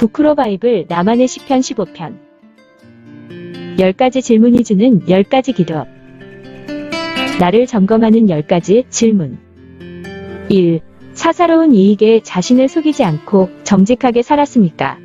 부크로 바이블 나만의 시편 15편 10가지 질문이 주는 10가지 기도. 나를 점검하는 10가지 질문. 1. 사사로운 이익에 자신을 속이지 않고 정직하게 살았습니까?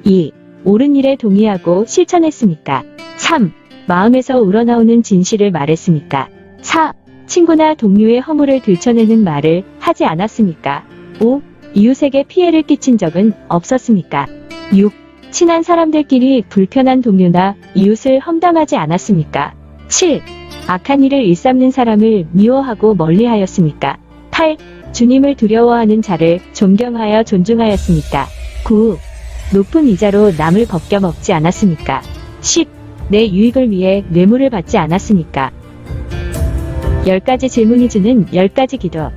2. 옳은 일에 동의하고 실천했습니까? 3. 마음에서 우러나오는 진실을 말했습니까? 4. 친구나 동료의 허물을 들춰내는 말을 하지 않았습니까? 5. 이웃에게 피해를 끼친 적은 없었습니까? 6. 친한 사람들끼리 불편한 동료나 이웃을 험담하지 않았습니까? 7. 악한 일을 일삼는 사람을 미워하고 멀리하였습니까? 8. 주님을 두려워하는 자를 존경하여 존중하였습니까? 9. 높은 이자로 남을 벗겨먹지 않았습니까? 10. 내 유익을 위해 뇌물을 받지 않았습니까? 10가지 질문이 주는 10가지 기도.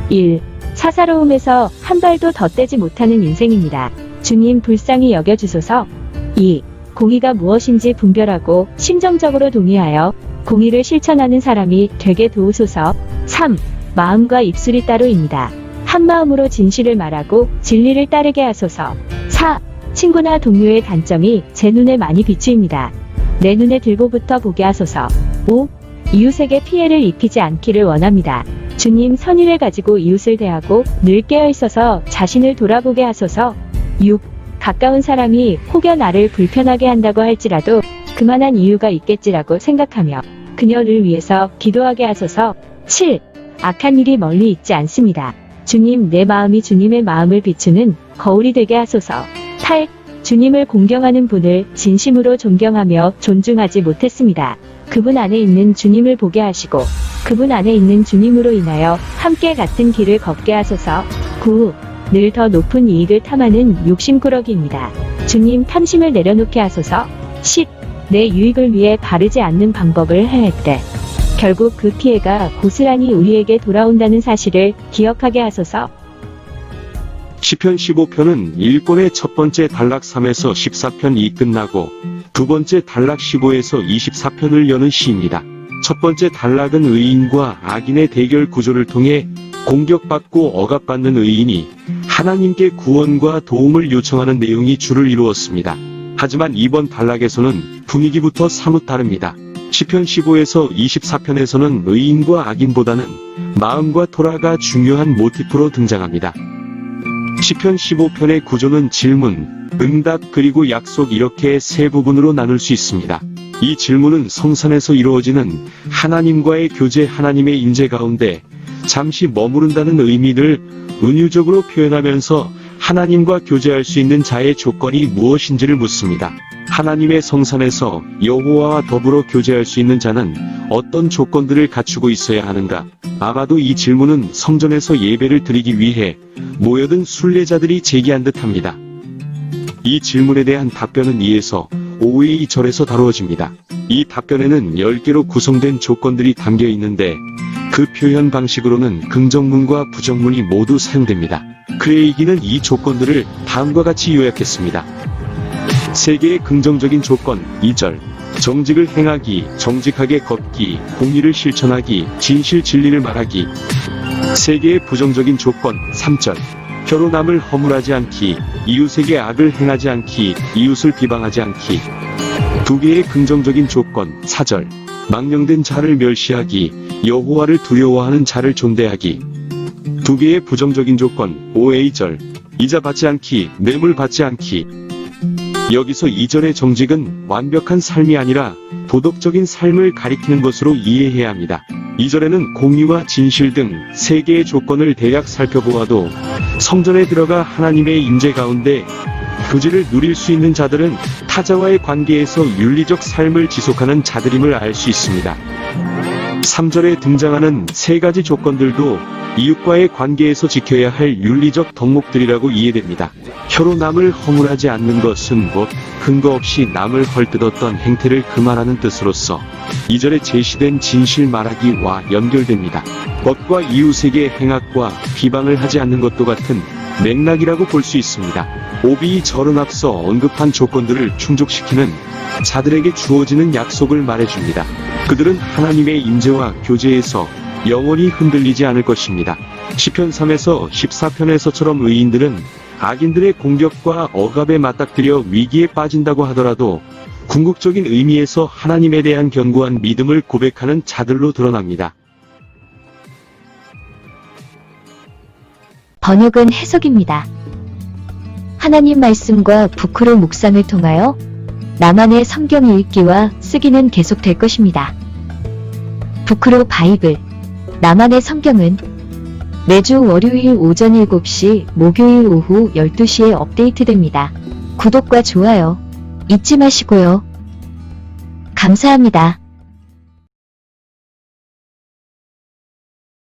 1. 사사로움에서 한 발도 더 떼지 못하는 인생입니다. 주님 불쌍히 여겨주소서. 2. 공의가 무엇인지 분별하고 심정적으로 동의하여 공의를 실천하는 사람이 되게 도우소서. 3. 마음과 입술이 따로입니다. 한 마음으로 진실을 말하고 진리를 따르게 하소서. 4. 친구나 동료의 단점이 제 눈에 많이 비추입니다. 내 눈에 들고부터 보게 하소서. 5. 이웃에게 피해를 입히지 않기를 원합니다. 주님 선의를 가지고 이웃을 대하고 늘 깨어있어서 자신을 돌아보게 하소서. 6. 가까운 사람이 혹여 나를 불편하게 한다고 할지라도 그만한 이유가 있겠지라고 생각하며 그녀를 위해서 기도하게 하소서. 7. 악한 일이 멀리 있지 않습니다. 주님 내 마음이 주님의 마음을 비추는 거울이 되게 하소서. 8. 주님을 공경하는 분을 진심으로 존경하며 존중하지 못했습니다. 그분 안에 있는 주님을 보게 하시고 그분 안에 있는 주님으로 인하여 함께 같은 길을 걷게 하소서. 9. 늘 더 높은 이익을 탐하는 욕심꾸러기입니다. 주님 탐심을 내려놓게 하소서. 10. 내 유익을 위해 바르지 않는 방법을 행할 때 결국 그 피해가 고스란히 우리에게 돌아온다는 사실을 기억하게 하소서. 시편 15편은 1권의 첫 번째 단락 3에서 14편이 끝나고 두 번째 단락 15에서 24편을 여는 시입니다. 첫 번째 단락은 의인과 악인의 대결 구조를 통해 공격받고 억압받는 의인이 하나님께 구원과 도움을 요청하는 내용이 주를 이루었습니다. 하지만 이번 단락에서는 분위기부터 사뭇 다릅니다. 시편 15에서 24편에서는 의인과 악인보다는 마음과 토라가 중요한 모티프로 등장합니다. 시편 15편의 구조는 질문, 응답 그리고 약속 이렇게 세 부분으로 나눌 수 있습니다. 이 질문은 성산에서 이루어지는 하나님과의 교제, 하나님의 임재 가운데 잠시 머무른다는 의미를 은유적으로 표현하면서 하나님과 교제할 수 있는 자의 조건이 무엇인지를 묻습니다. 하나님의 성산에서 여호와와 더불어 교제할 수 있는 자는 어떤 조건들을 갖추고 있어야 하는가? 아마도 이 질문은 성전에서 예배를 드리기 위해 모여든 순례자들이 제기한 듯합니다. 이 질문에 대한 답변은 2에서 5의 2절에서 다루어집니다. 이 답변에는 10개로 구성된 조건들이 담겨 있는데 그 표현 방식으로는 긍정문과 부정문이 모두 사용됩니다. 크레이기는 이 조건들을 다음과 같이 요약했습니다. 3개의 긍정적인 조건, 2절. 정직을 행하기, 정직하게 걷기, 공의를 실천하기, 진실 진리를 말하기. 3개의 부정적인 조건, 3절. 혀로 남을 허물하지 않기, 이웃에게 악을 행하지 않기, 이웃을 비방하지 않기. 2개의 긍정적인 조건, 4절. 망령된 자를 멸시하기, 여호와를 두려워하는 자를 존대하기. 2개의 부정적인 조건, 5의 2절. 이자 받지 않기, 뇌물 받지 않기. 여기서 2절의 정직은 완벽한 삶이 아니라 도덕적인 삶을 가리키는 것으로 이해해야 합니다. 2절에는 공의와 진실 등 3개의 조건을 대략 살펴보아도 성전에 들어가 하나님의 임재 가운데 교제를 누릴 수 있는 자들은 타자와의 관계에서 윤리적 삶을 지속하는 자들임을 알 수 있습니다. 3절에 등장하는 3가지 조건들도 이웃과의 관계에서 지켜야 할 윤리적 덕목들이라고 이해됩니다. 혀로 남을 허물하지 않는 것은 곧 근거 없이 남을 헐뜯었던 행태를 그만하는 뜻으로서 2절에 제시된 진실 말하기와 연결됩니다. 것과 이웃에게 행악과 비방을 하지 않는 것도 같은 맥락이라고 볼 수 있습니다. 오비 절은 앞서 언급한 조건들을 충족시키는 자들에게 주어지는 약속을 말해줍니다. 그들은 하나님의 임재와 교제에서 영원히 흔들리지 않을 것입니다. 시편 3에서 14편에서처럼 의인들은 악인들의 공격과 억압에 맞닥뜨려 위기에 빠진다고 하더라도 궁극적인 의미에서 하나님에 대한 견고한 믿음을 고백하는 자들로 드러납니다. 번역은 해석입니다. 하나님 말씀과 부크로 묵상을 통하여 나만의 성경 읽기와 쓰기는 계속될 것입니다. 부크로 바이블, 나만의 성경은 매주 월요일 오전 7시, 목요일 오후 12시에 업데이트됩니다. 구독과 좋아요 잊지 마시고요. 감사합니다.